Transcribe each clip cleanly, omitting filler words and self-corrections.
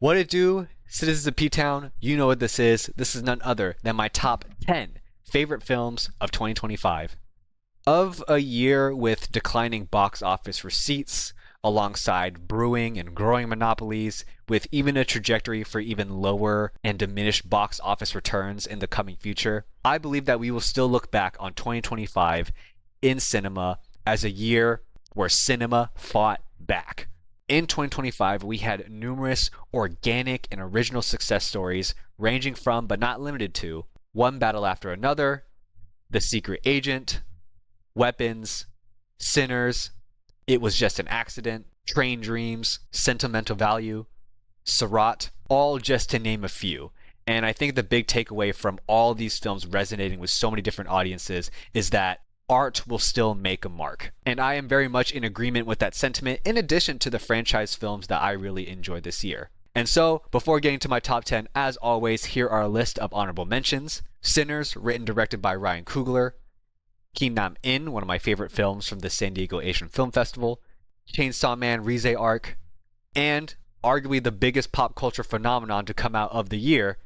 What it do, citizens of P-Town? You know what this is. This is none other than my top 10 favorite films of 2025. Of a year with declining box office receipts, alongside brewing and growing monopolies, with even a trajectory for even lower and diminished box office returns in the coming future, I believe that we will still look back on 2025 in cinema as a year where cinema fought back. In 2025, we had numerous organic and original success stories ranging from, but not limited to, One Battle After Another, The Secret Agent, Weapons, Sinners, It Was Just an Accident, Train Dreams, Sentimental Value, Surratt, all just to name a few. And I think the big takeaway from all these films resonating with so many different audiences is that art will still make a mark. And I am very much in agreement with that sentiment, in addition to the franchise films that I really enjoyed this year. And so, before getting to my top 10, as always, here are a list of honorable mentions. Sinners, written directed by Ryan Coogler. Ki Nam In, one of my favorite films from the San Diego Asian Film Festival. Chainsaw Man Rize Arc. And, arguably the biggest pop culture phenomenon to come out of the year,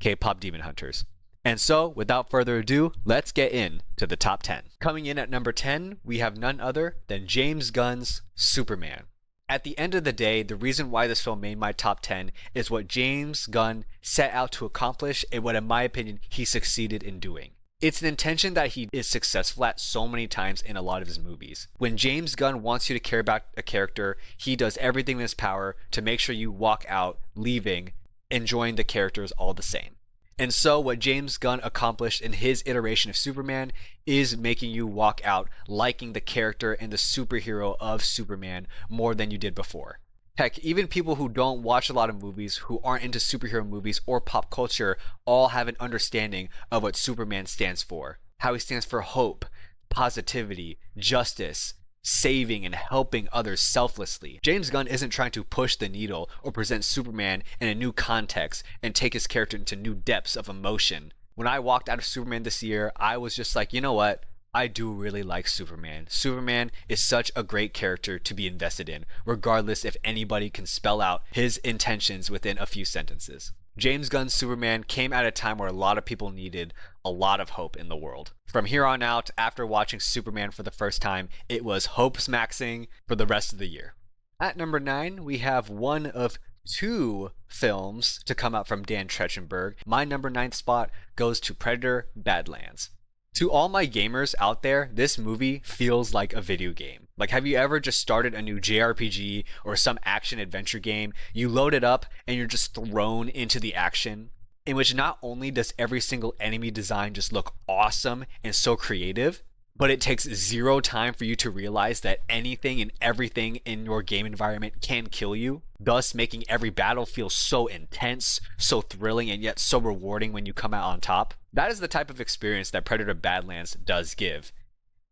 K-pop Demon Hunters. And so, without further ado, let's get into the top 10. Coming in at number 10, we have none other than James Gunn's Superman. At the end of the day, the reason why this film made my top 10 is what James Gunn set out to accomplish and what, in my opinion, he succeeded in doing. It's an intention that he is successful at so many times in a lot of his movies. When James Gunn wants you to care about a character, he does everything in his power to make sure you walk out leaving, enjoying the characters all the same. And so what James Gunn accomplished in his iteration of Superman is making you walk out liking the character and the superhero of Superman more than you did before. Heck, even people who don't watch a lot of movies, who aren't into superhero movies or pop culture, all have an understanding of what Superman stands for. How he stands for hope, positivity, justice, saving and helping others selflessly. James Gunn isn't trying to push the needle or present Superman in a new context and take his character into new depths of emotion. When I walked out of Superman this year, I was just like, you know what? I do really like Superman. Superman is such a great character to be invested in, regardless if anybody can spell out his intentions within a few sentences. James Gunn's Superman came at a time where a lot of people needed a lot of hope in the world. From here on out, after watching Superman for the first time, it was hope maxing for the rest of the year. At number 9, we have one of two films to come out from Dan Trachtenberg. My number 9 spot goes to Predator: Badlands. To all my gamers out there, this movie feels like a video game. Like, have you ever just started a new JRPG or some action adventure game? You load it up and you're just thrown into the action, in which not only does every single enemy design just look awesome and so creative, but it takes zero time for you to realize that anything and everything in your game environment can kill you, thus making every battle feel so intense, so thrilling, and yet so rewarding when you come out on top. That is the type of experience that Predator: Badlands does give.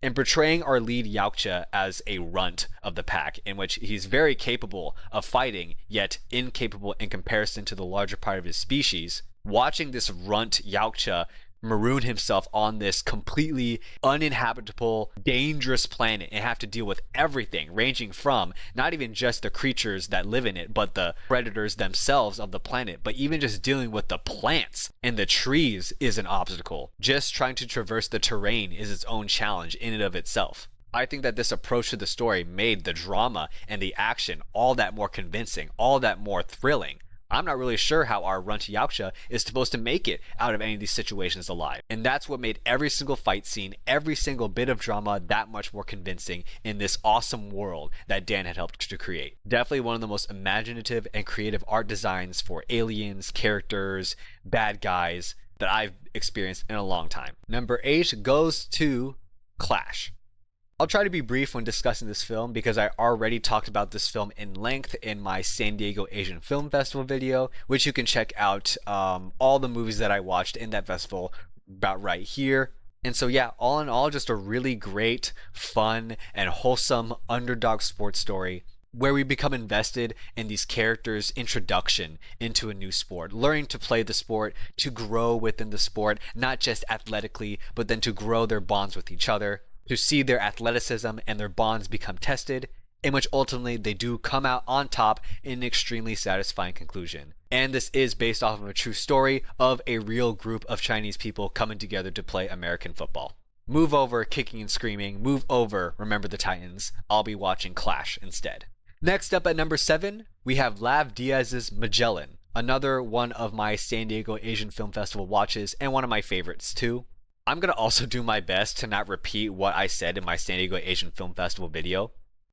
In portraying our lead Yautja as a runt of the pack, in which he's very capable of fighting, yet incapable in comparison to the larger part of his species, watching this runt Yautja maroon himself on this completely uninhabitable, dangerous planet and have to deal with everything, ranging from not even just the creatures that live in it, but the predators themselves of the planet, but even just dealing with the plants and the trees is an obstacle. Just trying to traverse the terrain is its own challenge in and of itself. I think that this approach to the story made the drama and the action all that more convincing, all that more thrilling. I'm not really sure how our runt Yautja is supposed to make it out of any of these situations alive. And that's what made every single fight scene, every single bit of drama that much more convincing in this awesome world that Dan had helped to create. Definitely one of the most imaginative and creative art designs for aliens, characters, bad guys that I've experienced in a long time. Number 8 goes to Clash. I'll try to be brief when discussing this film because I already talked about this film in length in my San Diego Asian Film Festival video, which you can check out all the movies that I watched in that festival about right here. And so yeah, all in all, just a really great, fun, and wholesome underdog sports story where we become invested in these characters' introduction into a new sport, learning to play the sport, to grow within the sport, not just athletically, but then to grow their bonds with each other, to see their athleticism and their bonds become tested, in which ultimately they do come out on top in an extremely satisfying conclusion. And this is based off of a true story of a real group of Chinese people coming together to play American football. Move over, kicking and screaming. Move over, Remember the Titans. I'll be watching Clash instead. Next up at number 7, we have Lav Diaz's Magellan, another one of my San Diego Asian Film Festival watches and one of my favorites too. I'm going to also do my best to not repeat what I said in my San Diego Asian Film Festival video.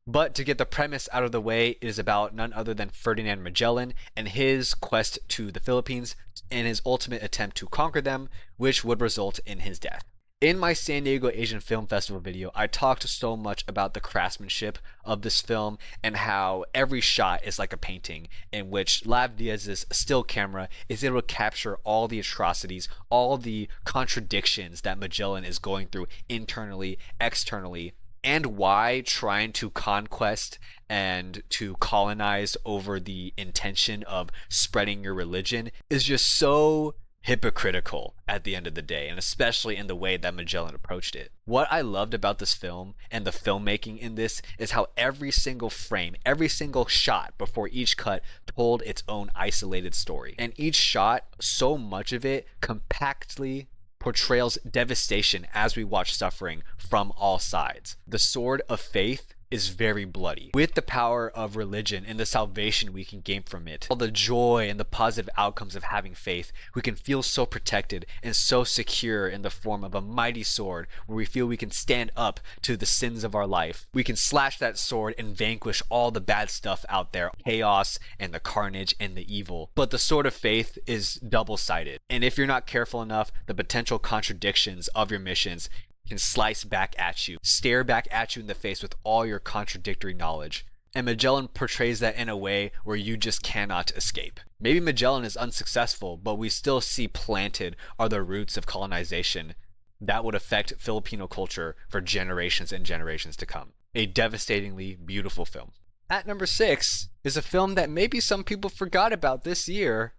But to get the premise out of the way, it is about none other than Ferdinand Magellan and his quest to the Philippines and his ultimate attempt to conquer them, which would result in his death. In my San Diego Asian Film Festival video, I talked so much about the craftsmanship of this film and how every shot is like a painting, in which Lav Diaz's still camera is able to capture all the atrocities, all the contradictions that Magellan is going through internally, externally, and why trying to conquest and to colonize over the intention of spreading your religion is just so hypocritical at the end of the day, and especially in the way that Magellan approached it. What I loved about this film and the filmmaking in this is how every single frame, every single shot before each cut told its own isolated story. And each shot, so much of it compactly portrays devastation as we watch suffering from all sides. The sword of faith is very bloody. With the power of religion and the salvation we can gain from it, all the joy and the positive outcomes of having faith, we can feel so protected and so secure in the form of a mighty sword where we feel we can stand up to the sins of our life. We can slash that sword and vanquish all the bad stuff out there, chaos and the carnage and the evil. But the sword of faith is double-sided, and if you're not careful enough, the potential contradictions of your missions can slice back at you, stare back at you in the face with all your contradictory knowledge. And Magellan portrays that in a way where you just cannot escape. Maybe Magellan is unsuccessful, but we still see planted are the roots of colonization that would affect Filipino culture for generations and generations to come. A devastatingly beautiful film. At number 6 is a film that maybe some people forgot about this year,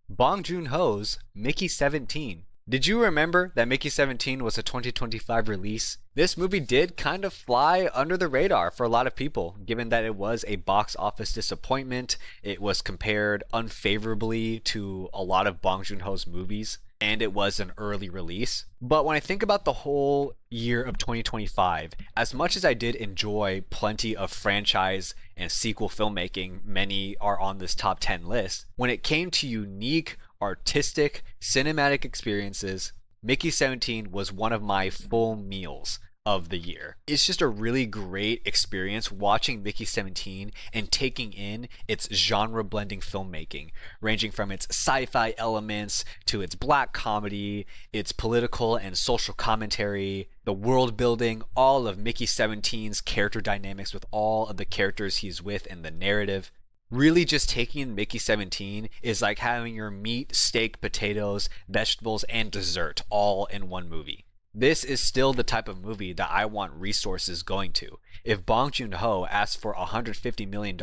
Bong Joon-ho's Mickey 17. Did you remember that Mickey 17 was a 2025 release? This movie did kind of fly under the radar for a lot of people, given that it was a box office disappointment. It was compared unfavorably to a lot of Bong Joon-ho's movies, and it was an early release. But when I think about the whole year of 2025, as much as I did enjoy plenty of franchise and sequel filmmaking, many are on this top 10 list, when it came to unique, artistic, cinematic experiences, Mickey 17 was one of my full meals of the year. It's just a really great experience watching Mickey 17 and taking in its genre blending filmmaking, ranging from its sci-fi elements to its black comedy, its political and social commentary, the world building, all of Mickey 17's character dynamics with all of the characters he's with in the narrative. Really just taking in Mickey 17 is like having your meat, steak, potatoes, vegetables, and dessert all in one movie. This is still the type of movie that I want resources going to. If Bong Joon-ho asks for $150 million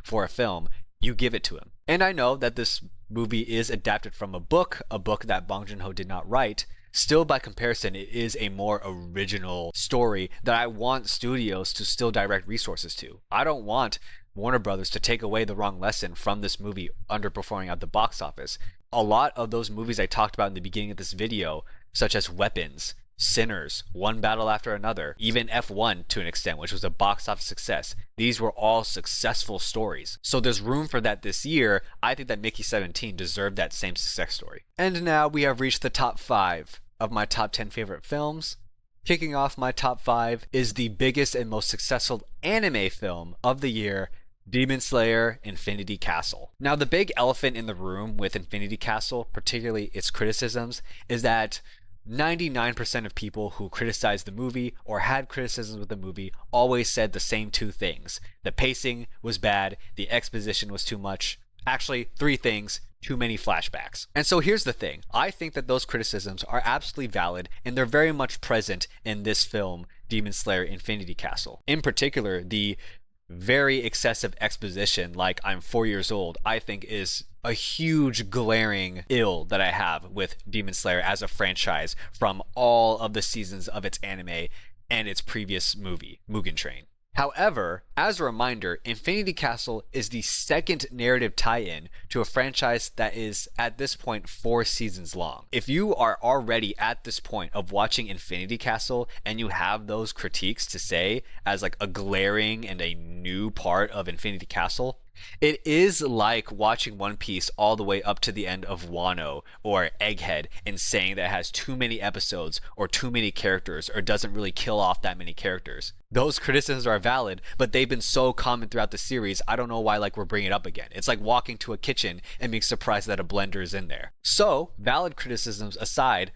for a film, you give it to him. And I know that this movie is adapted from a book that Bong Joon-ho did not write. Still, by comparison, it is a more original story that I want studios to still direct resources to. I don't want Warner Brothers to take away the wrong lesson from this movie underperforming at the box office. A lot of those movies I talked about in the beginning of this video, such as Weapons, Sinners, One Battle After Another, even F1 to an extent, which was a box office success. These were all successful stories. So there's room for that this year. I think that Mickey 17 deserved that same success story. And now we have reached the top 5 of my top 10 favorite films. Kicking off my top 5 is the biggest and most successful anime film of the year, Demon Slayer Infinity Castle. Now, the big elephant in the room with Infinity Castle, particularly its criticisms, is that 99% of people who criticized the movie or had criticisms with the movie always said the same two things. The pacing was bad, the exposition was too much. Actually, 3 things: too many flashbacks. And so here's the thing. I think that those criticisms are absolutely valid, and they're very much present in this film, Demon Slayer Infinity Castle. In particular, the very excessive exposition, like I'm 4 years old, I think is a huge glaring ill that I have with Demon Slayer as a franchise from all of the seasons of its anime and its previous movie, Mugen Train. However, as a reminder, Infinity Castle is the second narrative tie-in to a franchise that is, at this point, 4 seasons long. If you are already at this point of watching Infinity Castle and you have those critiques to say as like a glaring and a new part of Infinity Castle, it is like watching One Piece all the way up to the end of Wano or Egghead and saying that it has too many episodes or too many characters or doesn't really kill off that many characters. Those criticisms are valid, but they've been so common throughout the series, I don't know why like we're bringing it up again. It's like walking to a kitchen and being surprised that a blender is in there. So, valid criticisms aside,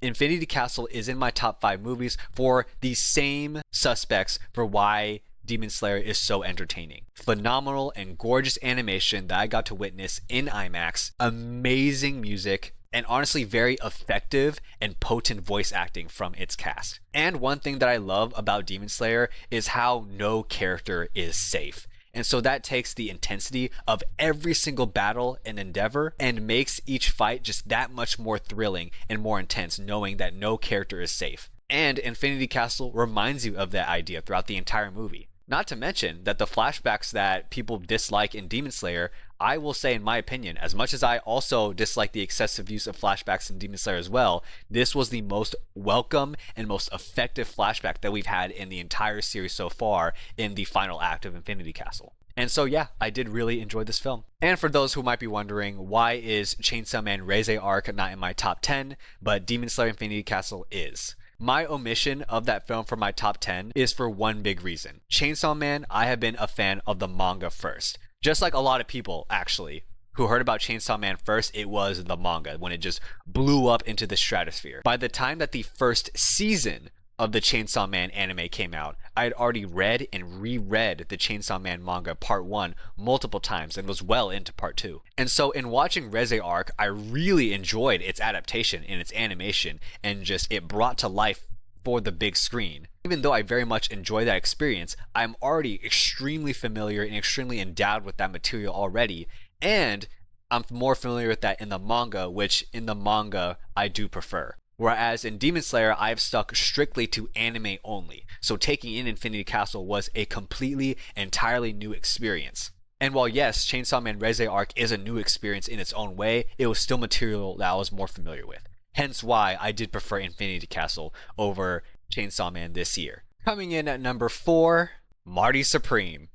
Infinity Castle is in my top 5 movies for the same suspects for why Demon Slayer is so entertaining. Phenomenal and gorgeous animation that I got to witness in IMAX, amazing music, and honestly very effective and potent voice acting from its cast. And one thing that I love about Demon Slayer is how no character is safe. And so that takes the intensity of every single battle and endeavor and makes each fight just that much more thrilling and more intense, knowing that no character is safe. And Infinity Castle reminds you of that idea throughout the entire movie. Not to mention that the flashbacks that people dislike in Demon Slayer, I will say in my opinion, as much as I also dislike the excessive use of flashbacks in Demon Slayer as well, this was the most welcome and most effective flashback that we've had in the entire series so far in the final act of Infinity Castle. And so yeah, I did really enjoy this film. And for those who might be wondering, why is Chainsaw Man Reize Arc not in my top 10, but Demon Slayer Infinity Castle is? My omission of that film from my top 10 is for one big reason. Chainsaw Man, I have been a fan of the manga first. Just like a lot of people, actually, who heard about Chainsaw Man first, it was the manga when it just blew up into the stratosphere. By the time that the first season of the Chainsaw Man anime came out, I had already read and reread the Chainsaw Man manga part 1 multiple times and was well into part 2. And so in watching Reize Arc, I really enjoyed its adaptation and its animation and just it brought to life for the big screen. Even though I very much enjoy that experience, I'm already extremely familiar and extremely endowed with that material already, and I'm more familiar with that in the manga, which in the manga I do prefer. Whereas in Demon Slayer, I've stuck strictly to anime only, so taking in Infinity Castle was a completely, entirely new experience. And while yes, Chainsaw Man Reize Arc is a new experience in its own way, it was still material that I was more familiar with. Hence why I did prefer Infinity Castle over Chainsaw Man this year. Coming in at number 4, Marty Supreme.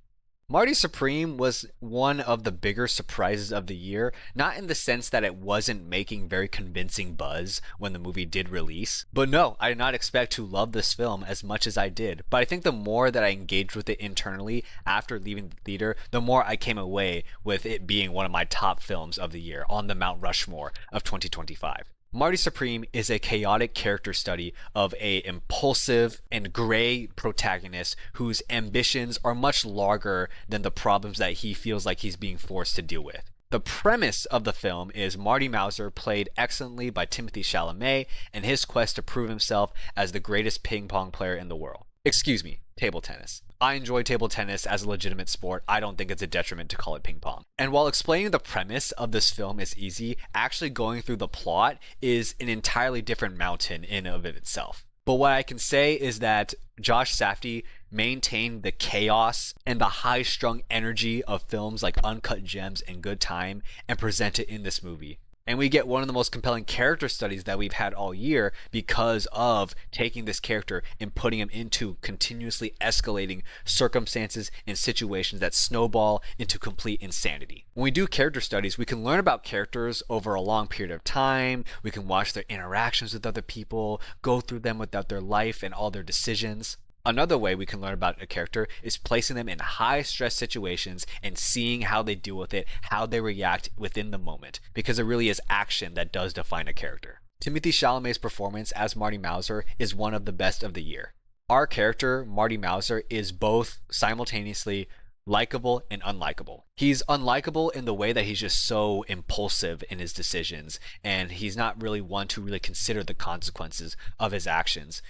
Marty Supreme was one of the bigger surprises of the year, not in the sense that it wasn't making very convincing buzz when the movie did release. But no, I did not expect to love this film as much as I did. But I think the more that I engaged with it internally after leaving the theater, the more I came away with it being one of my top films of the year on the Mount Rushmore of 2025. Marty Supreme is a chaotic character study of a impulsive and gray protagonist whose ambitions are much larger than the problems that he feels like he's being forced to deal with. The premise of the film is Marty Mauser, played excellently by Timothée Chalamet, and his quest to prove himself as the greatest ping pong player in the world. Excuse me, table tennis. I enjoy table tennis as a legitimate sport. I don't think it's a detriment to call it ping pong. And while explaining the premise of this film is easy, actually going through the plot is an entirely different mountain in and of itself. But what I can say is that Josh Safdie maintained the chaos and the high-strung energy of films like Uncut Gems and Good Time and present it in this movie. And we get one of the most compelling character studies that we've had all year because of taking this character and putting him into continuously escalating circumstances and situations that snowball into complete insanity. When we do character studies, we can learn about characters over a long period of time. We can watch their interactions with other people, go through them without their life and all their decisions. Another way we can learn about a character is placing them in high stress situations and seeing how they deal with it, how they react within the moment, because it really is action that does define a character. Timothée Chalamet's performance as Marty Mauser is one of the best of the year. Our character, Marty Mauser, is both simultaneously likable and unlikable. He's unlikable in the way that he's just so impulsive in his decisions, and he's not really one to really consider the consequences of his actions.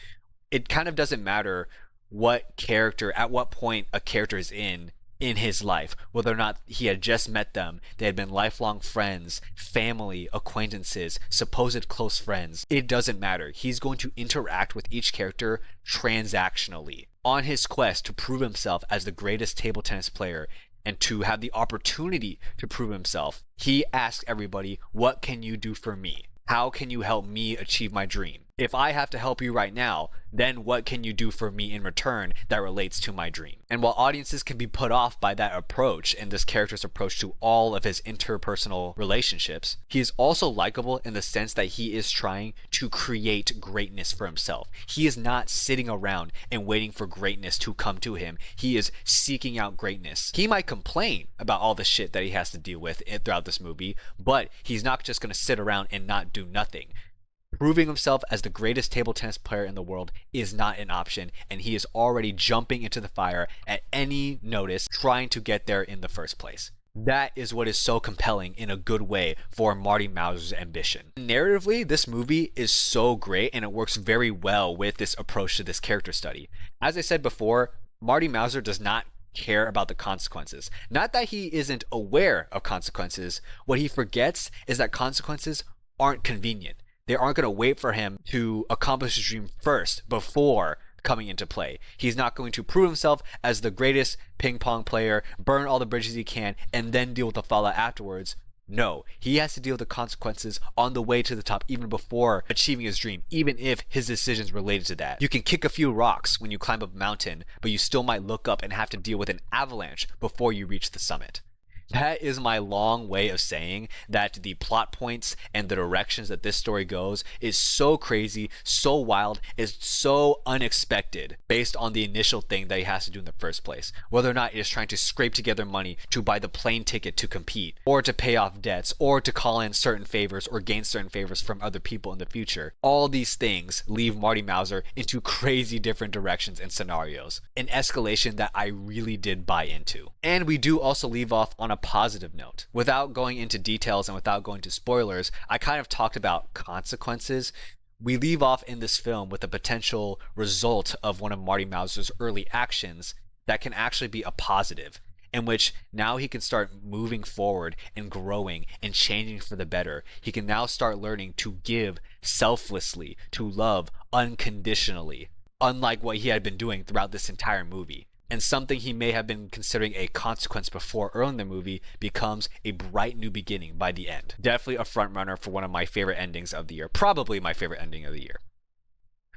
It kind of doesn't matter what character, at what point a character is in his life, whether or not he had just met them, they had been lifelong friends, family, acquaintances, supposed close friends. It doesn't matter. He's going to interact with each character transactionally. On his quest to prove himself as the greatest table tennis player and to have the opportunity to prove himself, he asks everybody, what can you do for me? How can you help me achieve my dream? If I have to help you right now, then what can you do for me in return that relates to my dream? And while audiences can be put off by that approach and this character's approach to all of his interpersonal relationships, he is also likable in the sense that he is trying to create greatness for himself. He is not sitting around and waiting for greatness to come to him. He is seeking out greatness. He might complain about all the shit that he has to deal with throughout this movie, but he's not just going to sit around and not do nothing. Proving himself as the greatest table tennis player in the world is not an option, and he is already jumping into the fire at any notice, trying to get there in the first place. That is what is so compelling in a good way for Marty Mauser's ambition. Narratively, this movie is so great, and it works very well with this approach to this character study. As I said before, Marty Mauser does not care about the consequences. Not that he isn't aware of consequences. What he forgets is that consequences aren't convenient. They aren't going to wait for him to accomplish his dream first before coming into play. He's not going to prove himself as the greatest ping pong player, burn all the bridges he can, and then deal with the fallout afterwards. No, he has to deal with the consequences on the way to the top even before achieving his dream, even if his decisions related to that. You can kick a few rocks when you climb up a mountain, but you still might look up and have to deal with an avalanche before you reach the summit. That is my long way of saying that the plot points and the directions that this story goes is so crazy, so wild, is so unexpected based on the initial thing that he has to do in the first place. Whether or not it is trying to scrape together money to buy the plane ticket to compete, or to pay off debts, or to call in certain favors or gain certain favors from other people in the future. All these things leave Marty Mauser into crazy different directions and scenarios. An escalation that I really did buy into. And we do also leave off on a positive note. Without going into details and without going to spoilers, I kind of talked about consequences. We leave off in this film with a potential result of one of Marty Mauser's early actions that can actually be a positive, in which now he can start moving forward and growing and changing for the better. He can now start learning to give selflessly, to love unconditionally, unlike what he had been doing throughout this entire movie. And something he may have been considering a consequence before early in the movie becomes a bright new beginning by the end. Definitely a front runner for one of my favorite endings of the year. Probably my favorite ending of the year.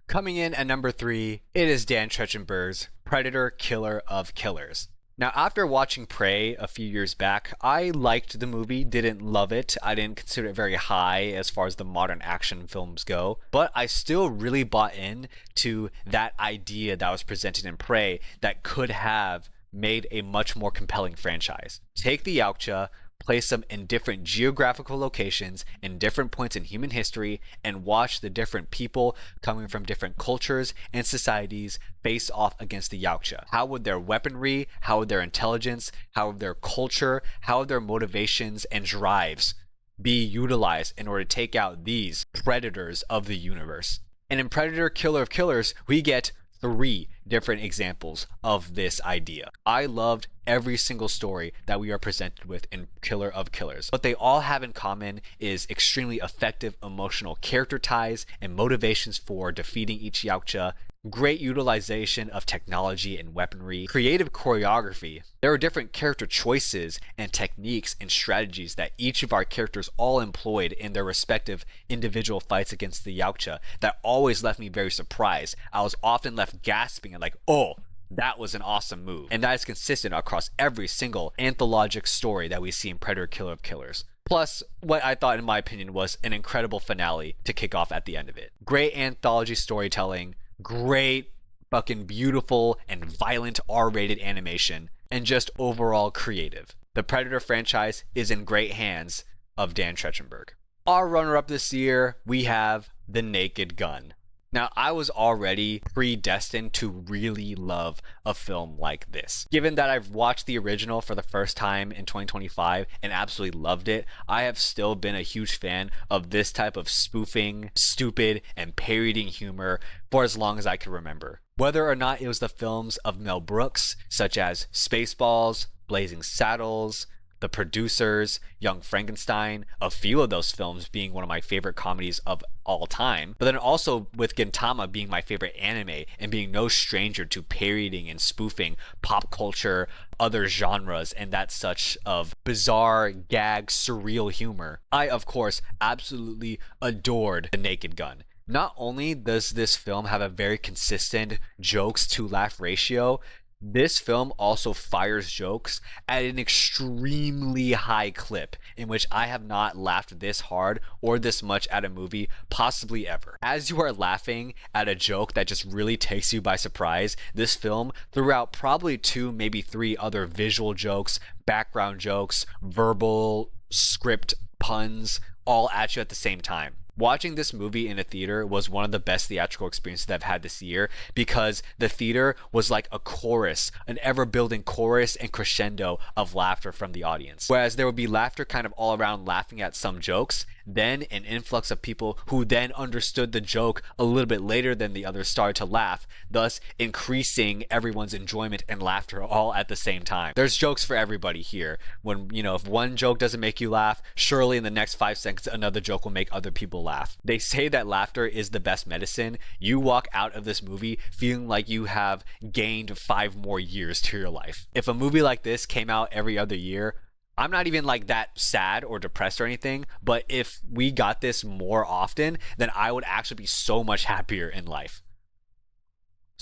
Coming in at number 3, it is Dan Trachtenberg's Predator Killer of Killers. Now, after watching Prey a few years back, I liked the movie, didn't love it. I didn't consider it very high as far as the modern action films go, but I still really bought in to that idea that was presented in Prey that could have made a much more compelling franchise. Take the Yautja, place them in different geographical locations in different points in human history, and watch the different people coming from different cultures and societies face off against the Yautja. How would their weaponry, how would their intelligence, how would their culture, how would their motivations and drives be utilized in order to take out these predators of the universe? And in Predator Killer of Killers, we get 3 different examples of this idea. I loved every single story that we are presented with in Killer of Killers. What they all have in common is extremely effective emotional character ties and motivations for defeating each Yautja, great utilization of technology and weaponry, creative choreography. There are different character choices and techniques and strategies that each of our characters all employed in their respective individual fights against the Yautja that always left me very surprised. I was often left gasping and like, oh, that was an awesome move. And that is consistent across every single anthologic story that we see in Predator Killer of Killers. Plus, what I thought, in my opinion, was an incredible finale to kick off at the end of it. Great anthology storytelling, great fucking beautiful and violent R-rated animation, and just overall creative. The Predator franchise is in great hands of Dan Trachtenberg. Our runner-up this year, we have The Naked Gun. Now, I was already predestined to really love a film like this. Given that I've watched the original for the first time in 2025 and absolutely loved it, I have still been a huge fan of this type of spoofing, stupid, and parodying humor for as long as I can remember. Whether or not it was the films of Mel Brooks, such as Spaceballs, Blazing Saddles, The Producers, Young Frankenstein, a few of those films being one of my favorite comedies of all time. But then also with Gintama being my favorite anime and being no stranger to parodying and spoofing pop culture, other genres, and that such of bizarre, gag, surreal humor. I, of course, absolutely adored The Naked Gun. Not only does this film have a very consistent jokes to laugh ratio, this film also fires jokes at an extremely high clip in which I have not laughed this hard or this much at a movie possibly ever. As you are laughing at a joke that just really takes you by surprise, this film threw out probably 2, maybe 3 other visual jokes, background jokes, verbal script puns all at you at the same time. Watching this movie in a theater was one of the best theatrical experiences that I've had this year because the theater was like a chorus, an ever building chorus and crescendo of laughter from the audience. Whereas there would be laughter kind of all around laughing at some jokes, then an influx of people who then understood the joke a little bit later than the others started to laugh, thus increasing everyone's enjoyment and laughter all at the same time. There's jokes for everybody here. When, if one joke doesn't make you laugh, surely in the next 5 seconds another joke will make other people laugh. They say that laughter is the best medicine. You walk out of this movie feeling like you have gained 5 more years to your life. If a movie like this came out every other year, I'm not even like that sad or depressed or anything, but if we got this more often, then I would actually be so much happier in life.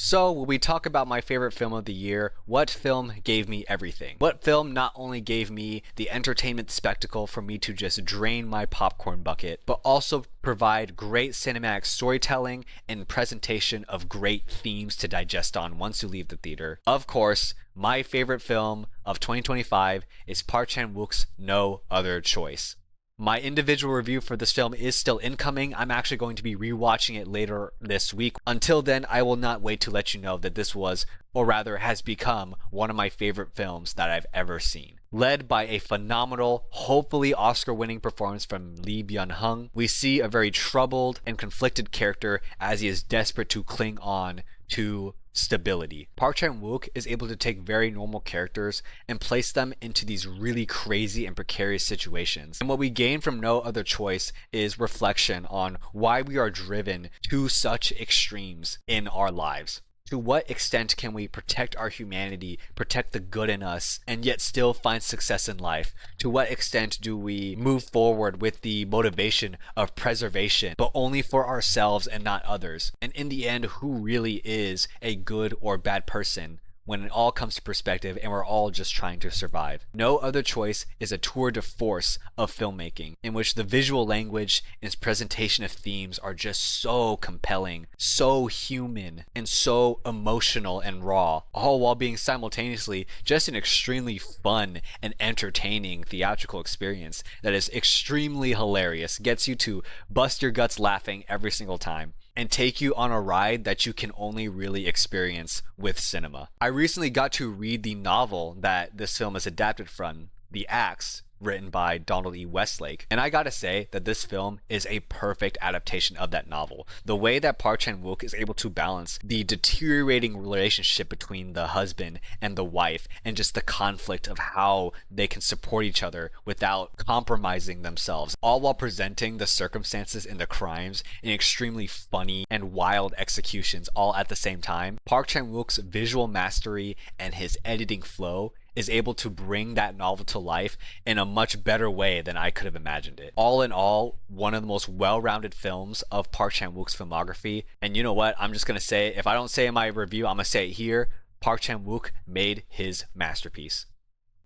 So, when we talk about my favorite film of the year, what film gave me everything? What film not only gave me the entertainment spectacle for me to just drain my popcorn bucket, but also provide great cinematic storytelling and presentation of great themes to digest on once you leave the theater? Of course, my favorite film of 2025 is Park Chan-wook's No Other Choice. My individual review for this film is still incoming. I'm actually going to be rewatching it later this week. Until then, I will not wait to let you know that this was, or rather has become, one of my favorite films that I've ever seen. Led by a phenomenal, hopefully Oscar-winning performance from Lee Byung-hun, we see a very troubled and conflicted character as he is desperate to cling on to stability. Park Chan-wook is able to take very normal characters and place them into these really crazy and precarious situations. And what we gain from No Other Choice is reflection on why we are driven to such extremes in our lives. To what extent can we protect our humanity, protect the good in us, and yet still find success in life? To what extent do we move forward with the motivation of preservation, but only for ourselves and not others? And in the end, who really is a good or bad person when it all comes to perspective and we're all just trying to survive? No Other Choice is a tour de force of filmmaking in which the visual language and its presentation of themes are just so compelling, so human, and so emotional and raw, all while being simultaneously just an extremely fun and entertaining theatrical experience that is extremely hilarious, gets you to bust your guts laughing every single time, and take you on a ride that you can only really experience with cinema. I recently got to read the novel that this film is adapted from, The Axe, written by Donald E. Westlake, and I gotta say that this film is a perfect adaptation of that novel. The way that Park Chan-wook is able to balance the deteriorating relationship between the husband and the wife and just the conflict of how they can support each other without compromising themselves, all while presenting the circumstances and the crimes in extremely funny and wild executions all at the same time. Park Chan-wook's visual mastery and his editing flow is able to bring that novel to life in a much better way than I could have imagined it. All in all, one of the most well-rounded films of Park Chan-wook's filmography. And you know what? I'm just going to say, if I don't say it in my review, I'm going to say it here. Park Chan-wook made his masterpiece.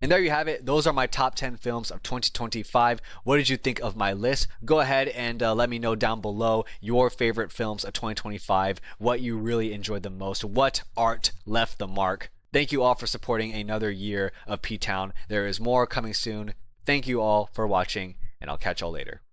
And there you have it. Those are my top 10 films of 2025. What did you think of my list? Go ahead and let me know down below your favorite films of 2025, what you really enjoyed the most, what art left the mark. Thank you all for supporting another year of P-Town. There is more coming soon. Thank you all for watching, and I'll catch y'all later.